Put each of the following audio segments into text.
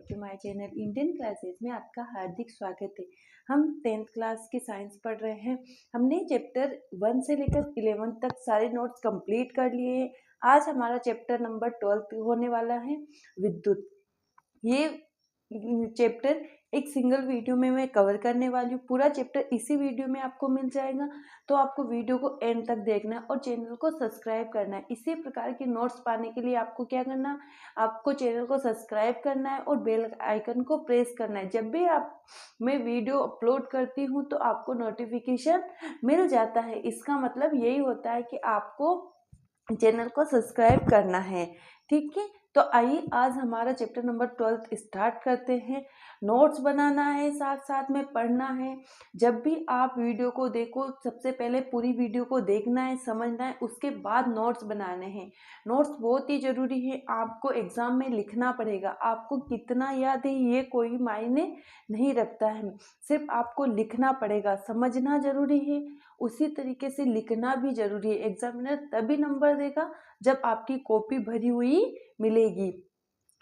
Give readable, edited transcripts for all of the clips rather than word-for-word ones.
To my channel Indian classes में आपका हार्दिक स्वागत है। हम 10th क्लास की साइंस पढ़ रहे हैं। हमने चैप्टर 1 से लेकर 11 तक सारे नोट्स कंप्लीट कर लिए हैं। आज हमारा चैप्टर नंबर 12 होने वाला है, विद्युत। ये चैप्टर एक सिंगल वीडियो में मैं कवर करने वाली हूँ। पूरा चैप्टर इसी वीडियो में आपको मिल जाएगा, तो आपको वीडियो को एंड तक देखना है और चैनल को सब्सक्राइब करना है। इसी प्रकार के नोट्स पाने के लिए आपको क्या करना है, आपको चैनल को सब्सक्राइब करना है और बेल आइकन को प्रेस करना है। जब भी मैं वीडियो अपलोड करती हूँ तो आपको नोटिफिकेशन मिल जाता है। इसका मतलब यही होता है कि आपको चैनल को सब्सक्राइब करना है, ठीक है। तो आइए आज हमारा चैप्टर नंबर 12 स्टार्ट करते हैं। नोट्स बनाना है, साथ साथ में पढ़ना है। जब भी आप वीडियो को देखो, सबसे पहले पूरी वीडियो को देखना है, समझना है, उसके बाद नोट्स बनाने हैं। नोट्स बहुत ही जरूरी है, आपको एग्जाम में लिखना पड़ेगा। आपको कितना याद है ये कोई मायने नहीं रखता है, सिर्फ आपको लिखना पड़ेगा। समझना जरूरी है, उसी तरीके से लिखना भी जरूरी है। एग्जामिनर तभी नंबर देगा जब आपकी कॉपी भरी हुई मिलेगी,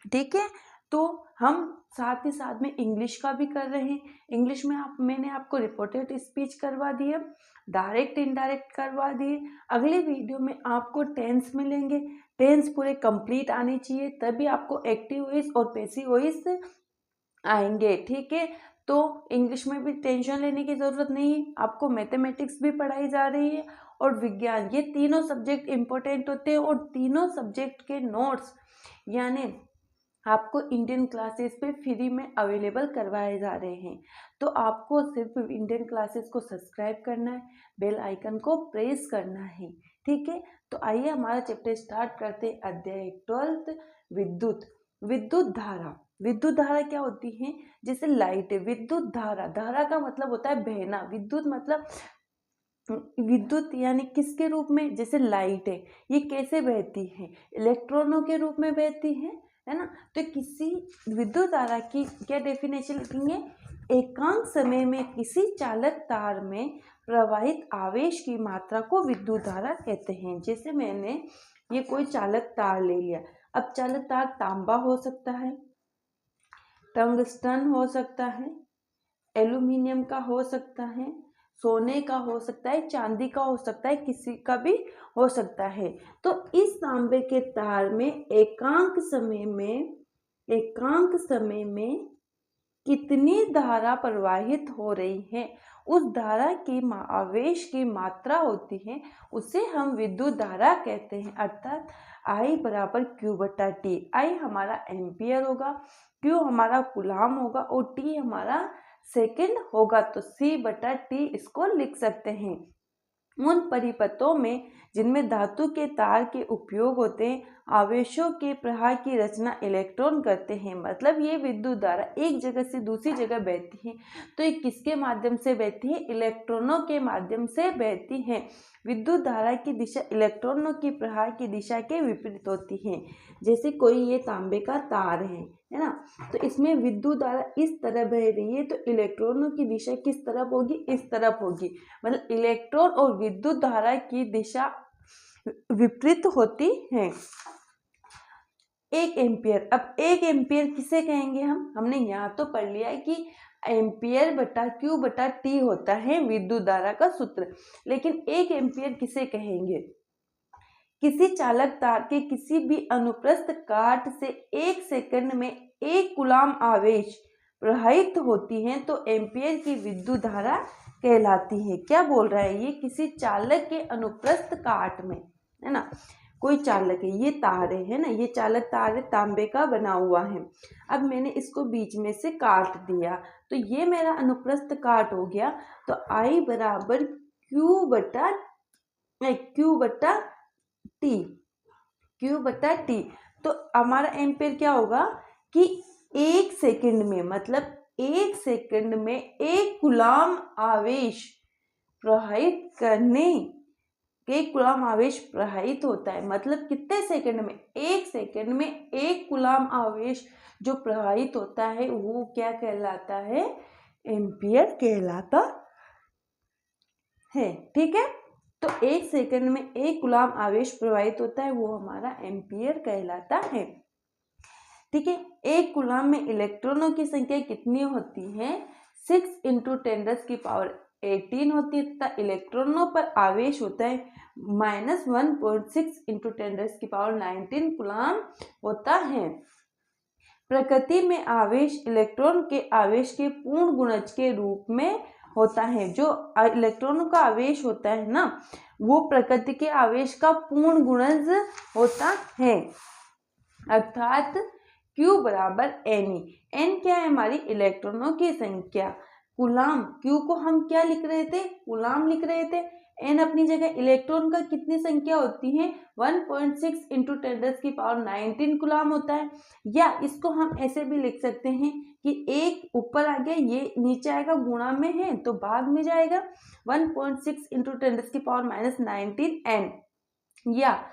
ठीक है। तो हम साथ ही साथ में इंग्लिश का भी कर रहे हैं। इंग्लिश में मैंने आपको रिपोर्टेड स्पीच करवा दिया, डायरेक्ट इनडायरेक्ट करवा दिए। अगले वीडियो में आपको टेंस मिलेंगे। टेंस पूरे कंप्लीट आने चाहिए, तभी आपको एक्टिव वॉइस और पैसिव वॉइस आएंगे, ठीक है। तो इंग्लिश में भी टेंशन लेने की ज़रूरत नहीं है। आपको मैथमेटिक्स भी पढ़ाई जा रही है और विज्ञान, ये तीनों सब्जेक्ट इम्पोर्टेंट होते हैं और तीनों सब्जेक्ट के नोट्स यानी आपको इंडियन क्लासेस पे फ्री में अवेलेबल करवाए जा रहे हैं। तो आपको सिर्फ इंडियन क्लासेस को सब्सक्राइब करना है, बेल आइकन को प्रेस करना है, ठीक है। तो आइए हमारा चैप्टर स्टार्ट करते हैं। अध्याय 12 विद्युत। विद्युत धारा। विद्युत धारा क्या होती है? जैसे लाइट है, विद्युत धारा, धारा का मतलब होता है बहना। विद्युत मतलब विद्युत यानी किसके रूप में? जैसे लाइट है, ये कैसे बहती है? इलेक्ट्रॉनों के रूप में बहती है ना। तो किसी विद्युत धारा की क्या डेफिनेशन लिखेंगे? एकांक समय में किसी चालक तार में प्रवाहित आवेश की मात्रा को विद्युत धारा कहते हैं। जैसे मैंने ये कोई चालक तार ले लिया। अब चालक तार तांबा हो सकता है, टंगस्टन हो सकता है, एल्यूमिनियम का हो सकता है, सोने का हो सकता है, चांदी का हो सकता है, किसी का भी हो सकता है। तो इस तांबे के तार में एकांक समय में कितनी धारा प्रवाहित हो रही है, उस धारा की आवेश की मात्रा होती है, उसे हम विद्युत धारा कहते हैं। अर्थात I बराबर Q बटा T। I हमारा एम्पियर होगा, Q हमारा कूलाम होगा और T हमारा सेकंड होगा। तो C बटा T इसको लिख सकते हैं। उन परिपथों में जिनमें धातु के तार के उपयोग होते हैं, आवेशों के प्रवाह की रचना इलेक्ट्रॉन करते हैं। मतलब ये विद्युत धारा एक जगह से दूसरी जगह बहती है, तो ये किसके माध्यम से बहती है? इलेक्ट्रॉनों के माध्यम से बहती है। विद्युत धारा की दिशा इलेक्ट्रॉनों की प्रवाह की दिशा के विपरीत होती है। जैसे कोई ये तांबे का तार है ना, तो इसमें विद्युत धारा इस तरह बह रही है, तो इलेक्ट्रॉनों की दिशा किस तरफ होगी? इस तरफ होगी। मतलब इलेक्ट्रॉन और विद्युत धारा की दिशा विपरीत होती है। 1 एम्पियर। अब 1 एम्पियर किसे कहेंगे? हमने यहाँ तो पढ़ लिया है कि एम्पियर बटा Q बटा T होता है विद्युत धारा का सूत्र, लेकिन 1 एम्पियर किसे कहेंगे? किसी चालक तार के किसी भी अनुप्रस्थ काट से 1 सेकंड में 1 कूलाम आवेश प्रवाहित होती है, तो एम्पियर की विद्युत धारा कहलाती है। क्या बोल रहा है ये? किसी चालक के अनुप्रस्थ काट में, है ना, कोई चालक है, ये तार है ना, ये चालक तार है, तांबे का बना हुआ है। अब मैंने इसको बीच में से काट दिया, तो ये मेरा अनुप्रस्थ काट हो गया। तो I बराबर Q बटा T। तो हमारा एम्पियर क्या होगा कि 1 सेकंड में, मतलब 1 सेकंड में 1 कूलाम आवेश प्रवाहित करने के कूलाम आवेश प्रवाहित होता है। मतलब कितने सेकंड में? 1 सेकंड में 1 कूलाम आवेश जो प्रवाहित होता है वो क्या कहलाता है? एम्पियर कहलाता है, ठीक है। तो 1 सेकंड में 1 कूलाम आवेश प्रवाहित होता है, वो हमारा एम्पियर कहलाता है। ठीक है। एक कूलाम में इलेक्ट्रॉनों की संख्या कितनी होती है? 6 × 10⁻18 होती है तथा इलेक्ट्रॉनों पर आवेश होता है -1.6 × 10⁻19 कूलाम होता है। प्रकृति में आवेश इलेक्ट्रॉन के आवेश के पूर्ण गुणज के रूप में होता है। जो इलेक्ट्रॉनों का आवेश होता है ना, वो प्रकृति के आवेश का पूर्ण गुणज होता है, अर्थात Q बराबर Ne। N क्या है? हमारी इलेक्ट्रॉनों की संख्या। कूलाम, Q को हम क्या लिख रहे थे? कूलाम लिख रहे थे। N अपनी जगह इलेक्ट्रॉन का कितनी संख्या होती है? 1.6 × 10⁻19 कूलाम होता है। या इसको हम ऐसे भी लिख सकते हैं कि एक ऊपर आ गया, ये नीचे आएगा, गुणा में है तो भाग में जाएगा, 1.6 × 10⁻19 N। या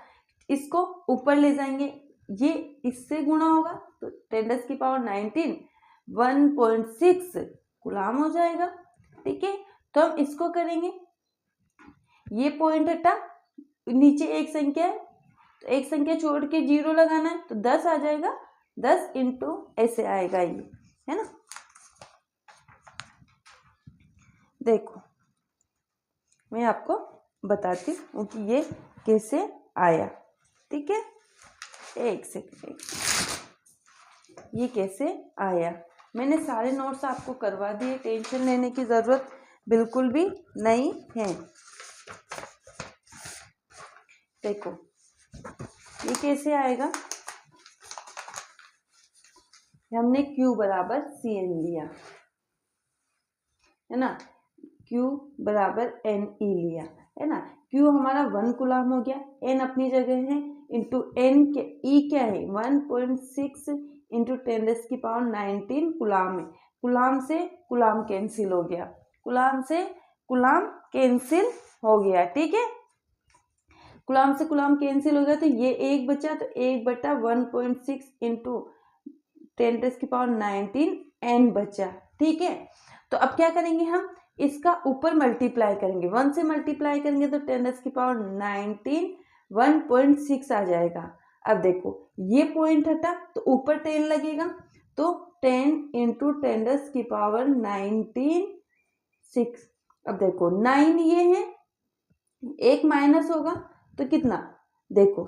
इसको ऊपर ले जाएंगे, ये इससे गुणा होगा तो 10⁻19 1.6 कूलाम हो जाएगा। ठीक है, तो हम इसको करेंगे, ये पॉइंट हटा, नीचे एक संख्या है तो एक संख्या छोड़ के 0 लगाना है तो 10 आ जाएगा, 10 × ऐसे आएगा, ये है ना। देखो मैं आपको बताती हूँ कि ये कैसे आया। ठीक है, एक सेकंड, ये कैसे आया। मैंने सारे नोट्स आपको करवा दिए, टेंशन लेने की ज़रूरत बिल्कुल भी नहीं है। देखो ये कैसे आएगा, हमने Q बराबर Cn लिया है ना, Q बराबर Ne लिया है ना। Q हमारा 1 कूलाम हो गया, N अपनी जगह है, इंटू N के E क्या है? 1.6 × 10⁻19 कूलाम है। कूलाम से कूलाम कैंसिल हो गया, कूलाम से कूलाम कैंसिल हो गया। ठीक है, कूलाम से कूलाम कैंसिल हो गया तो ये एक बचा, तो 1/1.6 × 10⁻19 N बचा। ठीक है, तो अब क्या करेंगे, हम इसका ऊपर मल्टीप्लाई करेंगे, 1 से मल्टीप्लाई करेंगे तो 10⁻19 1.6 आ जाएगा। अब देखो ये पॉइंट हटा तो ऊपर 10 लगेगा, तो 10 × 10⁻19 6। अब देखो 9 ये है, एक माइनस होगा तो कितना, देखो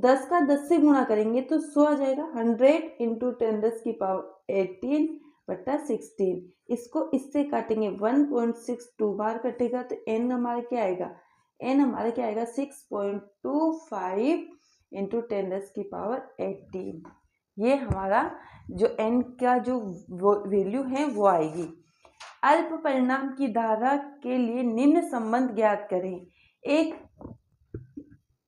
10 का 10 से गुणा करेंगे तो 100 आ जाएगा, 100 × 10⁻18 बटा 16। इसको इससे काटेंगे, 1.6 2 बार कटेगा तो n हमारा क्या आएगा, n हमारा क्या आएगा 6.25 × 10⁻18। ये हमारा जो n का जो वैल्यू है वो आएगी। अल्प परिणाम की धारा के लिए निम्न संबंध ज्ञात करें। एक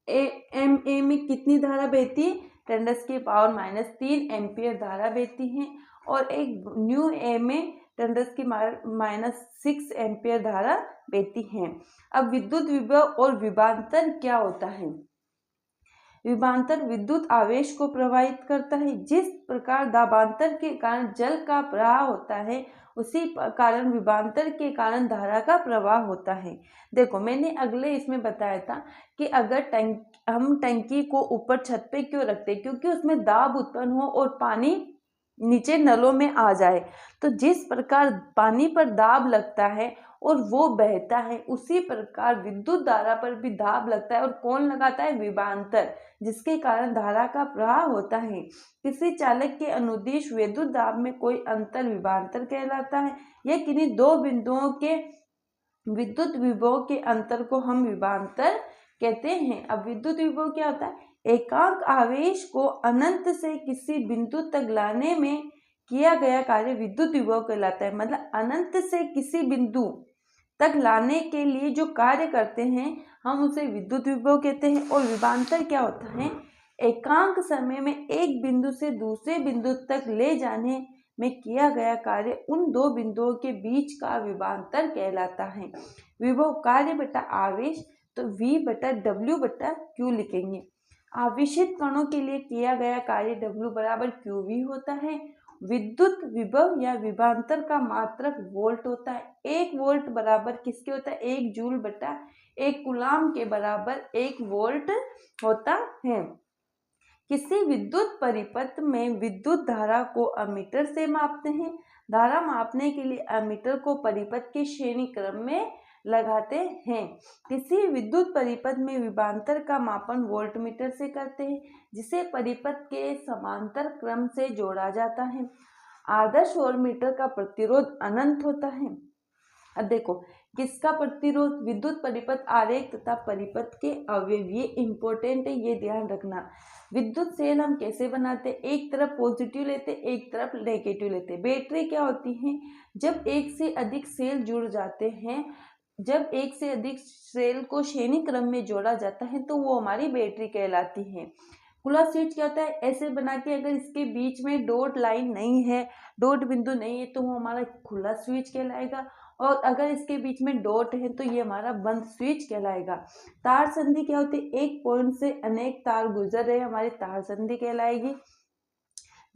MA में कितनी धारा बहती है? 10⁻³ एम्पियर धारा बहती है, और एक न्यू A में 10⁻⁻6 एम्पियर धारा बहती है। अब विद्युत विभव और विभवांतर क्या होता है? विभवांतर विद्युत आवेश को प्रवाहित करता है। जिस प्रकार दाबांतर के कारण जल का प्रवाह होता है, उसी कारण विभवांतर के कारण धारा का प्रवाह होता है। देखो मैंने अगले इसमें बताया था कि अगर हम टंकी को ऊपर छत पे क्यों रखते हैं, क्योंकि उसमें दाब उत्पन्न हो और पानी नीचे नलों में आ जाए। तो जिस प्रकार पानी पर दाब लगता है और वो बहता है, उसी प्रकार विद्युत धारा पर भी दाब लगता है, और कौन लगाता है? विभवांतर, जिसके कारण धारा का प्रवाह होता है। किसी चालक के अनुदिश विद्युत दाब में कोई अंतर विभवांतर कहलाता है। या किन्हीं दो बिंदुओं के विद्युत विभव के अंतर को हम विभवांतर कहते हैं। अब विद्युत विभव क्या होता है? एकांक आवेश को अनंत से किसी बिंदु तक लाने में किया गया कार्य विद्युत विभव कहलाता है। मतलब अनंत से किसी बिंदु तक लाने के लिए जो कार्य करते हैं हम उसे विद्युत विभव कहते हैं। और विभवांतर क्या होता है? एकांक समय में एक बिंदु से दूसरे बिंदु तक ले जाने में किया गया कार्य उन दो बिंदुओं के बीच का विभवांतर कहलाता है। विभव कार्य बटा आवेश, तो V बटा W बटा Q लिखेंगे। आवेशित कणों के लिए किया गया कार्य W बराबर QV होता है। विद्युत विभव या विभवांतर का मात्रक वोल्ट होता है। 1 वोल्ट बराबर किसके होता है? 1 जूल बटा 1 कूलाम के बराबर 1 वोल्ट होता है। किसी विद्युत परिपथ में विद्युत धारा को अमीटर से मापते हैं। धारा मापने के लिए अमीटर को परिपथ के श्रेणी क्रम में लगाते हैं। किसी विद्युत परिपथ में विभवांतर का मापन वोल्टमीटर से करते हैं, जिसे परिपथ के समांतर क्रम से जोड़ा जाता है। आदर्श वोल्टमीटर का प्रतिरोध अनंत होता है। अब देखो, किसका प्रतिरोध? विद्युत परिपथ आरेख तथा परिपथ के अवयव, ये इंपॉर्टेंट है, ये ध्यान रखना। विद्युत सेल हम कैसे बनाते हैं? एक तरफ पॉजिटिव लेते, एक तरफ नेगेटिव लेते। बैटरी क्या होती है? जब एक से अधिक सेल जुड़ जाते हैं, जब एक से अधिक सेल को श्रेणी क्रम में जोड़ा जाता है तो वो हमारी बैटरी कहलाती है। खुला स्विच क्या होता है? ऐसे बना के अगर इसके बीच में डॉट लाइन नहीं है, डॉट बिंदु नहीं है, तो वो हमारा खुला स्विच कहलाएगा। और अगर इसके बीच में डॉट है तो ये हमारा बंद स्विच कहलाएगा। तार संधि क्या होती है? एक पॉइंट से अनेक तार गुजर रहे, हमारी तार संधि कहलाएगी।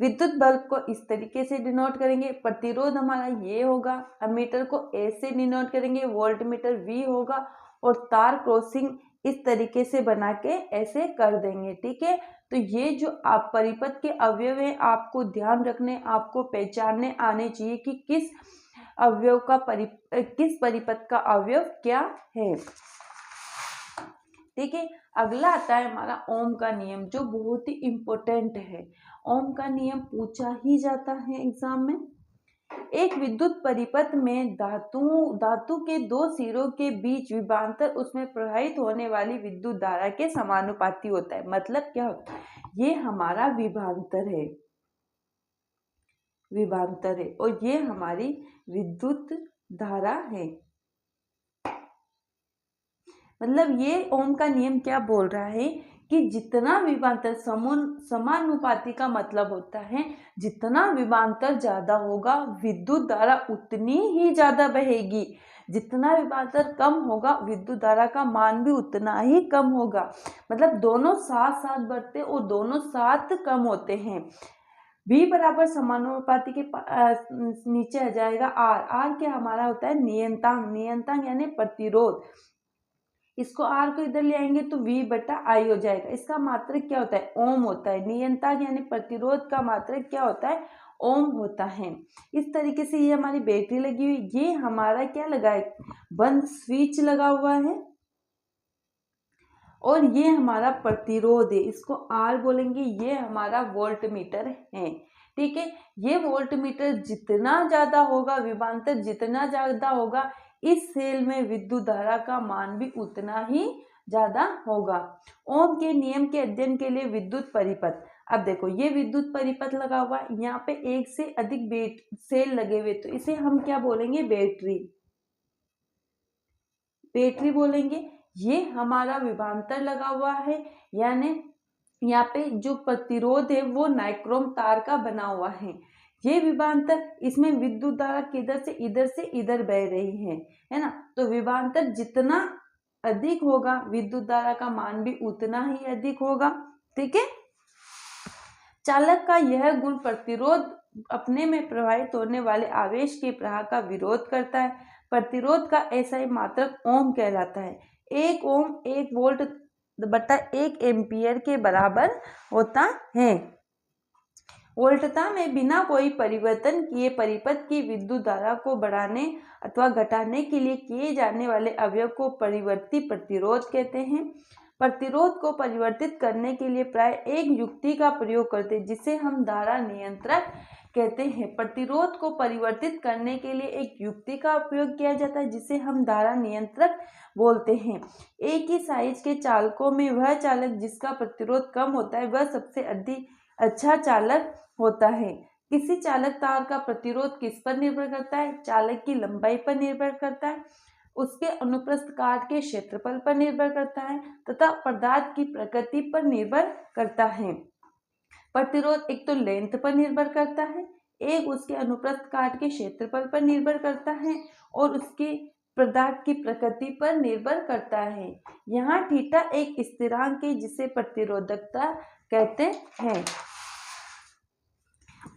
विद्युत बल्ब को इस तरीके से डिनोट करेंगे। प्रतिरोध हमारा ये होगा। अमीटर को ए से डिनोट करेंगे, वोल्टमीटर वी होगा। और तार क्रॉसिंग इस तरीके से बना के ऐसे कर देंगे। ठीक है, तो ये जो आप परिपथ के अवयव है, आपको ध्यान रखने, आपको पहचानने आने चाहिए कि किस अवयव का किस परिपथ का अवयव क्या है। ठीक है, अगला आता है हमारा ओम का नियम, जो बहुत ही इंपॉर्टेंट है। ओम का नियम पूछा ही जाता है एग्जाम में। एक विद्युत परिपथ में धातु के दो सिरों के बीच विभवांतर उसमें प्रवाहित होने वाली विद्युत धारा के समानुपाती होता है। मतलब क्या होता है? ये हमारा विभवांतर है, विभवांतर है, और ये हमारी विद्युत धारा है। मतलब ये ओम का नियम क्या बोल रहा है कि जितना विभवांतर समानुपाती का मतलब होता है, जितना विभवांतर ज्यादा होगा विद्युत धारा उतनी ही ज्यादा बहेगी। जितना विभवांतर कम होगा विद्युत धारा का मान भी उतना ही कम होगा। मतलब दोनों साथ साथ बढ़ते और दोनों साथ कम होते हैं। V बराबर समानुपाती के नीचे आ जाएगा आर। आर क्या हमारा होता है? नियंतांक। नियंतांक यानी प्रतिरोध। इसको आर को इधर ले आएंगे तो V बटा आई हो जाएगा। इसका मात्रक क्या होता है? ओम होता है। नियंतांक यानी प्रतिरोध का मात्रक क्या होता है? ओम होता है। इस तरीके से ये हमारी बैटरी लगी हुई, ये हमारा क्या लगा है? बंद स्विच लगा हुआ है। और ये हमारा प्रतिरोध है, इसको आर बोलेंगे। ये हमारा वोल्टमीटर है। ठीक है, ये वोल्टमीटर जितना ज्यादा होगा, विभवांतर जितना ज्यादा होगा, इस सेल में विद्युत धारा का मान भी उतना ही ज्यादा होगा। ओम के नियम के अध्ययन के लिए विद्युत परिपथ। अब देखो, ये विद्युत परिपथ लगा हुआ है, यहाँ पे एक से अधिक सेल लगे हुए, तो इसे हम क्या बोलेंगे? बैटरी। बैटरी बोलेंगे। ये हमारा विभवांतर लगा हुआ है, यानी यहाँ पे जो प्रतिरोध है वो नाइक्रोम तार का बना हुआ है। ये विभवांतर, इसमें विद्युत धारा किधर से इधर बह रही है ना। तो विभवांतर जितना अधिक होगा विद्युत धारा का मान भी उतना ही अधिक होगा। ठीक है, चालक का यह गुण प्रतिरोध अपने में प्रवाहित होने वाले आवेश के प्रवाह का विरोध करता है। प्रतिरोध का ऐसा ही मात्रक ओम कहलाता है। 1 ओम 1 वोल्ट बटा 1 एम्पियर के बराबर होता है। वोल्टता में बिना कोई परिवर्तन किए परिपथ की विद्युत धारा को बढ़ाने अथवा घटाने के लिए किए जाने वाले अवयव को परिवर्ती प्रतिरोध कहते हैं। प्रतिरोध को परिवर्तित करने के लिए प्राय एक युक्ति का प्रयोग करते हैं, जिसे हम धारा नियंत्रक कहते हैं। प्रतिरोध को परिवर्तित करने के लिए एक युक्ति का उपयोग किया जाता है, जिसे हम धारा नियंत्रक बोलते हैं। एक ही साइज के चालकों में वह चालक जिसका प्रतिरोध कम होता है वह सबसे अधिक अच्छा चालक होता है। किसी चालक तार का प्रतिरोध किस पर निर्भर करता है? चालक की लंबाई पर निर्भर करता है, उसके अनुप्रस्थ काट के क्षेत्रफल पर निर्भर करता है तथा पदार्थ की प्रकृति पर निर्भर करता है। प्रतिरोध एक तो लेंथ पर निर्भर करता है, एक उसके अनुप्रस्थ काट के क्षेत्रफल पर निर्भर करता है और उसके पदार्थ की प्रकृति पर निर्भर करता है। यहाँ थीटा एक स्थिरांक है जिसे प्रतिरोधकता कहते हैं।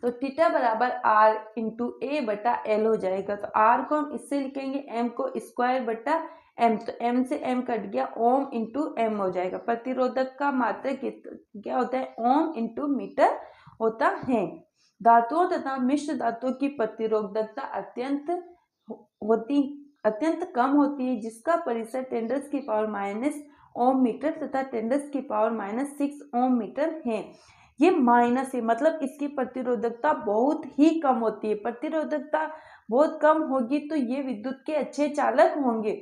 तो थीटा बराबर R इंटू ए बटा एल हो जाएगा। तो R को हम इससे लिखेंगे, M को स्क्वायर बटा एम, तो एम से एम कट गया, ओम इंटू एम हो जाएगा। प्रतिरोधक का मात्रक क्या होता है, ओम इंटू मीटर होता है। धातुओं तथा मिश्र धातुओं की प्रतिरोधकता अत्यंत कम होती है, जिसका परिसर 10⁻⁻⁻ ओम मीटर तथा 10⁻⁻⁶ ओम मीटर है। ये माइनस है, मतलब इसकी प्रतिरोधकता बहुत ही कम होती है। प्रतिरोधकता बहुत कम होगी तो ये विद्युत के अच्छे चालक होंगे।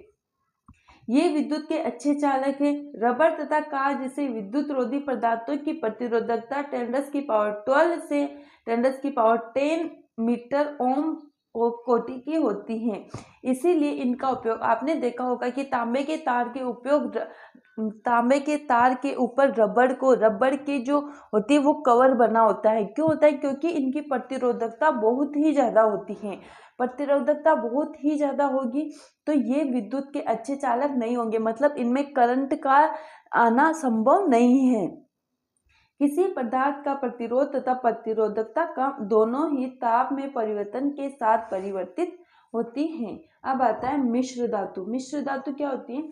ये विद्युत के अच्छे चालक हैं। रबर तथा कांच जैसे विद्युत रोधी पदार्थों की प्रतिरोधकता 10⁻12 से 10⁻10 मीटर ओम कोटि की होती है। इसीलिए इनका उपयोग आपने देखा होगा कि तांबे के तार के ऊपर रबड़ के जो होती है वो कवर बना होता है। क्यों होता है, क्योंकि इनकी प्रतिरोधकता बहुत ही ज्यादा होती है। प्रतिरोधकता बहुत ही ज्यादा होगी तो ये विद्युत के अच्छे चालक नहीं होंगे, मतलब इनमें करंट का आना संभव नहीं है। किसी पदार्थ का प्रतिरोध तथा प्रतिरोधकता का दोनों ही ताप में परिवर्तन के साथ परिवर्तित होती हैं। अब आता है मिश्र धातु। मिश्र धातु क्या होती है,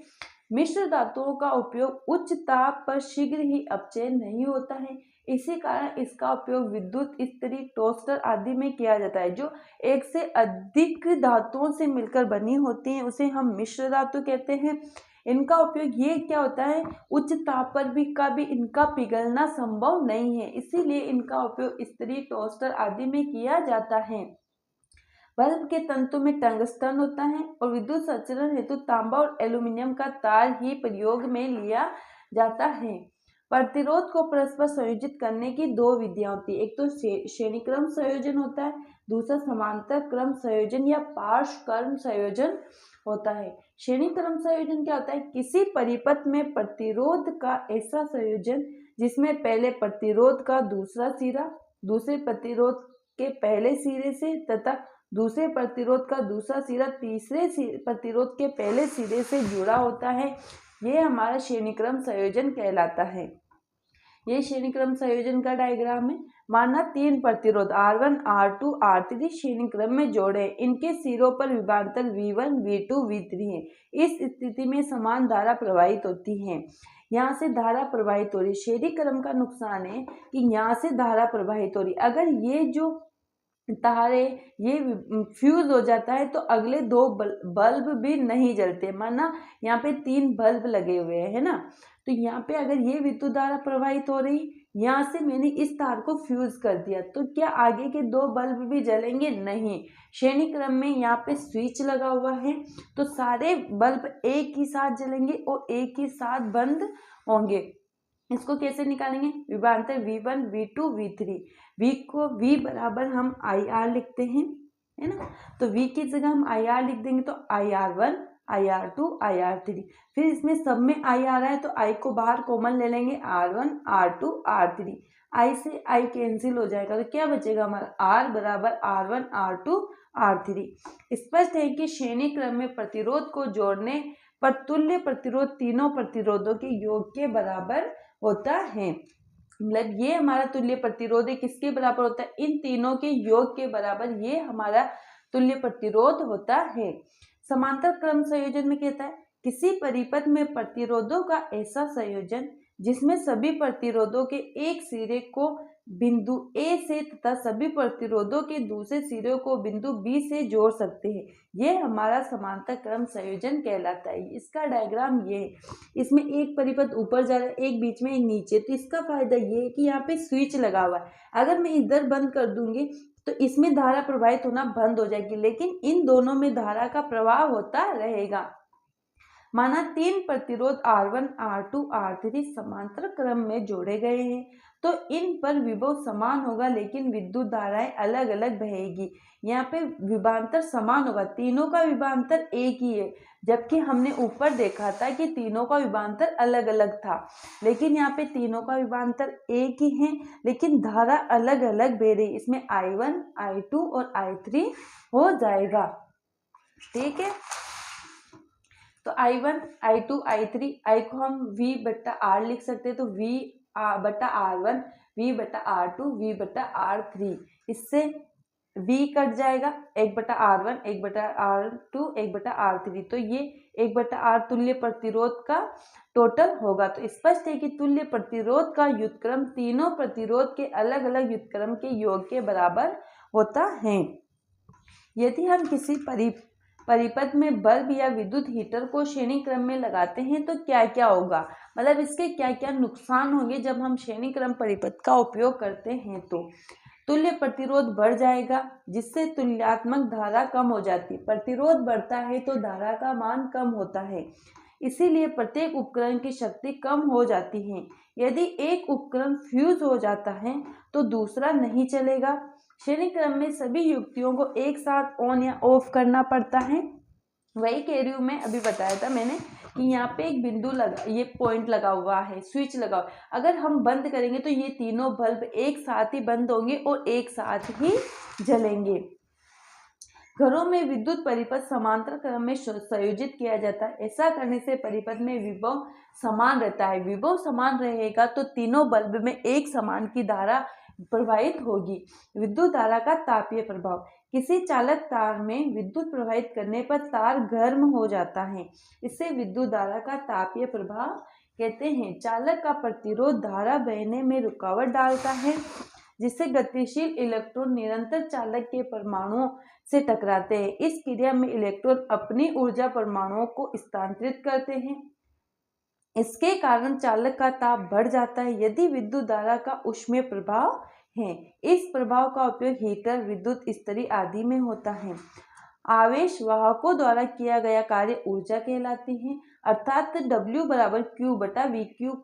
मिश्र धातुओं का उपयोग उच्च ताप पर शीघ्र ही अपचय नहीं होता है। इसी कारण इसका उपयोग विद्युत इस्त्री, टोस्टर आदि में किया जाता है। जो एक से अधिक धातुओं से मिलकर बनी होती हैं उसे हम मिश्र धातु कहते हैं। इनका उपयोग ये क्या होता है, उच्च ताप पर भी इनका पिघलना संभव नहीं है, इसीलिए इनका उपयोग इस्त्री, टोस्टर आदि में किया जाता है। बल्ब के तंतु में टंगस्टन होता है और विद्युत संचरण हेतु तांबा और एल्यूमीनियम का तार ही प्रयोग में लिया जाता है। प्रतिरोध को परस्पर संयोजित करने की दो विधियां होती है, एक तो श्रेणी क्रम संयोजन होता है, दूसरा समांतर क्रम संयोजन या पार्श्व क्रम संयोजन होता है। श्रेणी क्रम संयोजन क्या होता है, किसी परिपथ में प्रतिरोध का ऐसा संयोजन जिसमें पहले प्रतिरोध का दूसरा सिरा दूसरे प्रतिरोध के पहले सिरे से तथा दूसरे प्रतिरोध का दूसरा सिरा तीसरे प्रतिरोध के पहले सिरे से जुड़ा होता है, ये हमारा श्रेणी क्रम संयोजन कहलाता है। ये श्रेणी क्रम संयोजन का डायग्राम है। माना 3 प्रतिरोध R1, R2, R3 श्रेणी क्रम में जोड़े, इनके सिरों पर विभवांतर V1, V2, V3 है। इस स्थिति में समान धारा प्रवाहित होती है। यहाँ से धारा प्रवाहित हो रही। श्रेणी क्रम का नुकसान है कि यहाँ से धारा प्रवाहित हो रही, अगर ये जो तारे ये फ्यूज हो जाता है तो अगले 2 बल्ब भी नहीं जलते। माना यहाँ पे 3 बल्ब लगे हुए हैं, है ना, तो यहाँ पे अगर ये विद्युत धारा प्रवाहित हो रही, यहाँ से मैंने इस तार को फ्यूज कर दिया तो क्या आगे के 2 बल्ब भी जलेंगे? नहीं। श्रेणी क्रम में यहाँ पे स्विच लगा हुआ है तो सारे बल्ब एक ही साथ जलेंगे और एक ही साथ बंद होंगे। इसको कैसे निकालेंगे? विभवांतर V1, V2, V3। V को V बराबर हम IR लिखते हैं, है ना, तो V की जगह हम IR लिख देंगे तो IR1, IR2, IR3। फिर इसमें सब में I आ रहा है तो I को बाहर कॉमन ले लेंगे, R1, R2, R3। I से I कैंसिल हो जाएगा तो क्या बचेगा हमारा, R बराबर R1, R2, R3। स्पष्ट है कि श्रेणी क्रम में प्रतिरोध को जोड़ने पर तुल्य प्रतिरोध तीनों प्रतिरोधों के योग के बराबर होता है। मतलब ये हमारा तुल्य प्रतिरोध है, किसके बराबर होता है? इन तीनों के योग के बराबर ये हमारा तुल्य प्रतिरोध होता है। समांतर क्रम संयोजन में कहता है किसी परिपथ में प्रतिरोधों का ऐसा संयोजन जिसमें सभी प्रतिरोधों के एक सिरे को बिंदु A से तथा सभी प्रतिरोधों के दूसरे सिरे को बिंदु B से जोड़ सकते हैं, ये हमारा समांतर क्रम संयोजन कहलाता है। इसका डायग्राम ये है, इसमें एक परिपथ ऊपर जा रहा है, एक बीच में, एक नीचे। तो इसका फायदा ये है कि यहाँ पे स्विच लगा हुआ है, अगर मैं इधर बंद कर दूंगी तो इसमें धारा प्रवाहित होना बंद हो जाएगी, लेकिन इन दोनों में धारा का प्रवाह होता रहेगा। माना 3 प्रतिरोध R1, R2, R3 समांतर क्रम में जोड़े गए हैं तो इन पर विभव समान होगा लेकिन विद्युत धाराएं अलग अलग बहेगी। यहाँ पे विभवांतर समान होगा, तीनों का विभवांतर एक ही है, जबकि हमने ऊपर देखा था कि तीनों का विभवांतर अलग अलग था, लेकिन यहाँ पे तीनों का विभवांतर एक ही है लेकिन धारा अलग अलग बह रही। इसमें I1, I2 और I3 हो जाएगा, ठीक है। तो I1, I2, I3, I को हम V बट्टा R लिख सकते हैं तो V बट्टा R1, V बट्टा R2, V बट्टा R3। इससे V कट जाएगा, 1/R1, 1/R2, 1/R3, तो ये 1/R तुल्य प्रतिरोध का टोटल होगा। तो स्पष्ट है कि तुल्य प्रतिरोध का व्युत्क्रम तीनों प्रतिरोध के अलग अलग व्युत्क्रम के योग के बराबर होता है। यदि हम किसी परिपथ में बल्ब या विद्युत हीटर को श्रेणी क्रम में लगाते हैं तो क्या क्या होगा, मतलब इसके क्या क्या नुकसान होंगे जब हम श्रेणी क्रम परिपथ का उपयोग करते हैं। तो तुल्य प्रतिरोध बढ़ जाएगा, जिससे तुल्यात्मक धारा कम हो जाती है। प्रतिरोध बढ़ता है तो धारा का मान कम होता है, इसीलिए प्रत्येक उपकरण की शक्ति कम हो जाती है। यदि एक उपकरण फ्यूज हो जाता है तो दूसरा नहीं चलेगा। श्रेणी क्रम में सभी युक्तियों को एक साथ ऑन या ऑफ करना पड़ता है। वही कह रही हूँ मैं, अभी बताया था मैंने कि यहाँ पे एक बिंदु लगा, ये पॉइंट लगा हुआ है, स्विच लगा हुआ। अगर हम बंद करेंगे तो ये तीनों बल्ब एक साथ ही बंद होंगे और एक साथ ही जलेंगे। घरों में विद्युत परिपथ समांतर क्रम में संयोजित किया जाता है। ऐसा करने से परिपथ में विभव समान रहता है। विभव समान रहेगा तो तीनों बल्ब में एक समान की धारा प्रवाहित होगी। विद्युत धारा का तापीय प्रभाव, किसी चालक तार में विद्युत प्रवाहित करने पर तार गर्म हो जाता है, इससे विद्युत धारा का तापीय प्रभाव कहते हैं। चालक का प्रतिरोध धारा बहने में रुकावट डालता है, जिससे गतिशील इलेक्ट्रॉन निरंतर चालक के परमाणुओं से टकराते हैं। इस क्रिया में इलेक्ट्रॉन अपनी ऊर्जा परमाणुओं को स्थानांतरित करते हैं। इसके कारण चालक का ताप बढ़ जाता है। यदि विद्युत धारा का ऊष्मीय प्रभाव है, इस प्रभाव का उपयोग हीटर, विद्युत इस्त्री आदि में होता है। आवेश वाहकों द्वारा किया गया कार्य ऊर्जा कहलाती है, अर्थात W बराबर Q बटा V। Q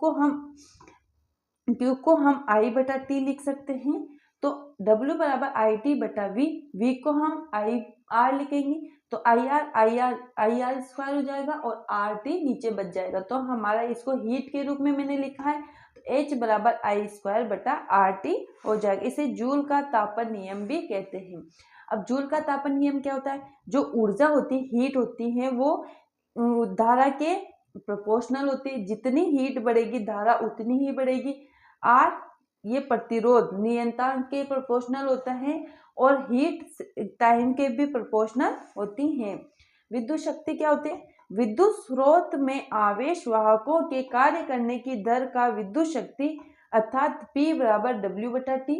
को हम I/T लिख सकते हैं, तो W बराबर IT बटा V, V को हम IR लिखेंगे, तो IR स्क्वायर हो जाएगा और RT नीचे बच जाएगा। तो हमारा इसको हीट के रूप में मैंने लिखा है, तो H बराबर I स्क्वायर बटा RT हो जाएगा। इसे जूल का तापन नियम भी कहते हैं। अब जूल का तापन नियम क्या होता है? जो ऊर्जा होती है, हीट होती है, वो धारा के प्रोपोर्शनल होती है। जितनी हीट बढ़ेगी धारा उतनी ही बढ़ेगी। R ये प्रतिरोध नियंत्रण के प्रोपोर्शनल होता है और हीट टाइम के भी प्रोपोर्शनल होती है। विद्युत शक्ति क्या होती है? विद्युत स्रोत में आवेश वाहकों के कार्य करने की दर का विद्युत शक्ति अर्थात P बराबर W/T।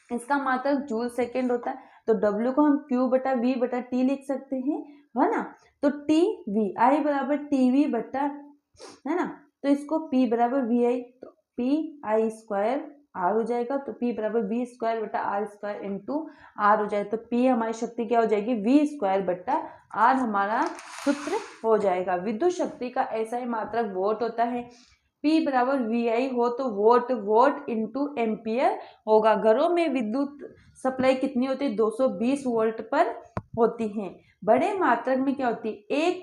इसका मात्रक जूल सेकेंड होता है, तो W को हम Q/V/T लिख सकते हैं, है ना। तो TV I बराबर TV बटा, है ना, तो इसको P बराबर VI, तो PI स्क्वायर R हो जाएगा, तो P बराबर V स्क्वायर बटा R स्क्वायर इंटू R हो जाएगा। तो P हमारी शक्ति क्या हो जाएगी? V स्क्वायर बटा R हमारा सूत्र हो जाएगा। विद्युत शक्ति का ऐसा ही मात्रक वोट होता है। P बराबर VI हो तो वोट इंटू एम्पियर होगा। घरों में विद्युत सप्लाई कितनी होती है? 220 वोल्ट पर होती है। बड़े मात्रक में क्या होती है? 1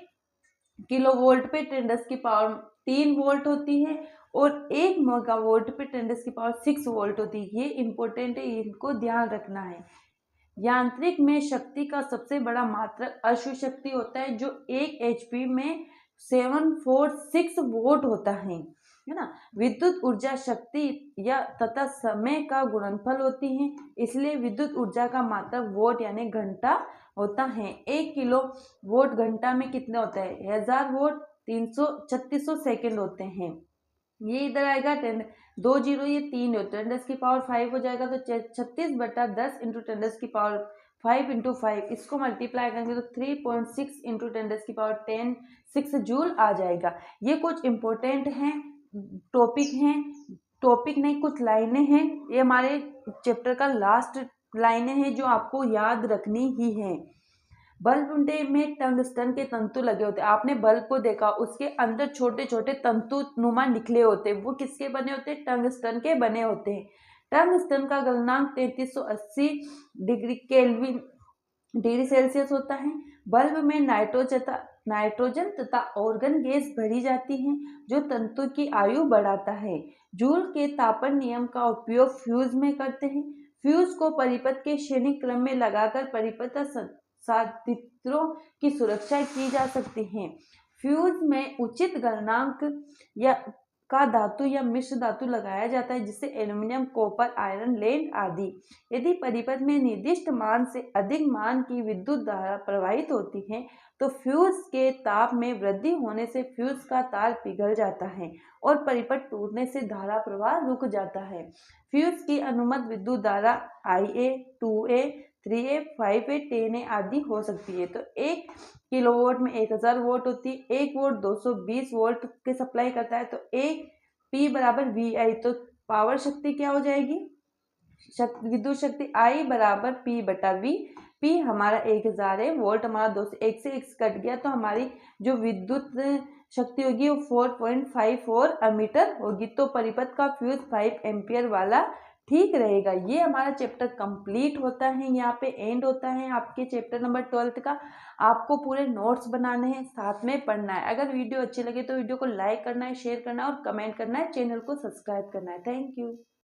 किलोवोल्ट पे 10⁻³ वोल्ट होती है और 1 मेगावोल्ट पे 10⁻6 वोल्ट होती है। ये इंपॉर्टेंट है, इनको ध्यान रखना है। यांत्रिक में शक्ति का सबसे बड़ा मात्रक अश्व शक्ति होता है, जो 1 HP में 746 वोल्ट होता है ना। विद्युत ऊर्जा शक्ति या तथा समय का गुणनफल होती है, इसलिए विद्युत ऊर्जा का मात्रक वोट यानी घंटा होता है। 1 किलो वोट घंटा में कितने होते हैं? 1000 वोट 3600 सेकेंड होते हैं। ये इधर आएगा 2 जीरो, ये 3 होते हैं, 10⁵ हो जाएगा, तो 36/10 इंटू 10⁵ इंटू 5, इसको मल्टीप्लाई करेंगे तो 3.6 इंटू 10⁻10⁶ जूल आ जाएगा। ये कुछ इंपॉर्टेंट हैं, टॉपिक नहीं, कुछ लाइनें हैं। ये हमारे चैप्टर का लास्ट लाइनें हैं जो आपको याद रखनी ही है। बल्ब में टंगस्टन के तंतु लगे होते हैं। आपने बल्ब को देखा, उसके अंदर छोटे छोटे तंतु नुमा निकले होते हैं, वो किसके बने होते हैं? टंगस्टन के बने होते हैं। टंगस्टन का गलनांक 3380 डिग्री सेल्सियस होता है। बल्ब में नाइट्रोजन तथा ऑर्गन गैस भरी जाती है, जो तंतु की आयु बढ़ाता है। जूल के तापन नियम का उपयोग फ्यूज में करते हैं। फ्यूज को परिपथ के श्रेणी क्रम में लगाकर परिपथ साधित्रों की सुरक्षा की जा सकती है। फ्यूज में उचित गलनांक या का धातु या मिश्र धातु लगाया जाता है, जिससे एल्यूमीनियम, कॉपर, आयरन, लेड आदि। यदि परिपथ में निर्दिष्ट मान से अधिक मान की विद्युत धारा प्रवाहित होती है तो फ्यूज के ताप में वृद्धि होने से फ्यूज का तार पिघल जाता है और परिपथ टूटने से धारा प्रवाह रुक जाता है। फ्यूज की अनुमत विद्युत धारा IA, 2A, 3A, 5A, 10A आदि हो सकती है। तो 1 किलोवाट में 1000 वोल्ट होती है। 1 वोल्ट 220 वोल्ट के सप्लाई करता है। तो एक P बराबर VI, तो पावर शक्ति क्या हो जाएगी, विद्युत शक्ति I बराबर P बटा V। P हमारा 1000 है, वोल्ट हमारा 200, 1 से 1 कट गया, तो हमारी जो विद्युत शक्ति होगी वो 4.54 अमीटर होगी। तो परिपथ का फ्यूज 5 एम्पियर वाला ठीक रहेगा। ये हमारा चैप्टर कंप्लीट होता है, यहाँ पे एंड होता है आपके चैप्टर नंबर 12 का। आपको पूरे नोट्स बनाने हैं, साथ में पढ़ना है। अगर वीडियो अच्छी लगे तो वीडियो को लाइक करना है, शेयर करना है और कमेंट करना है, चैनल को सब्सक्राइब करना है। Thank you.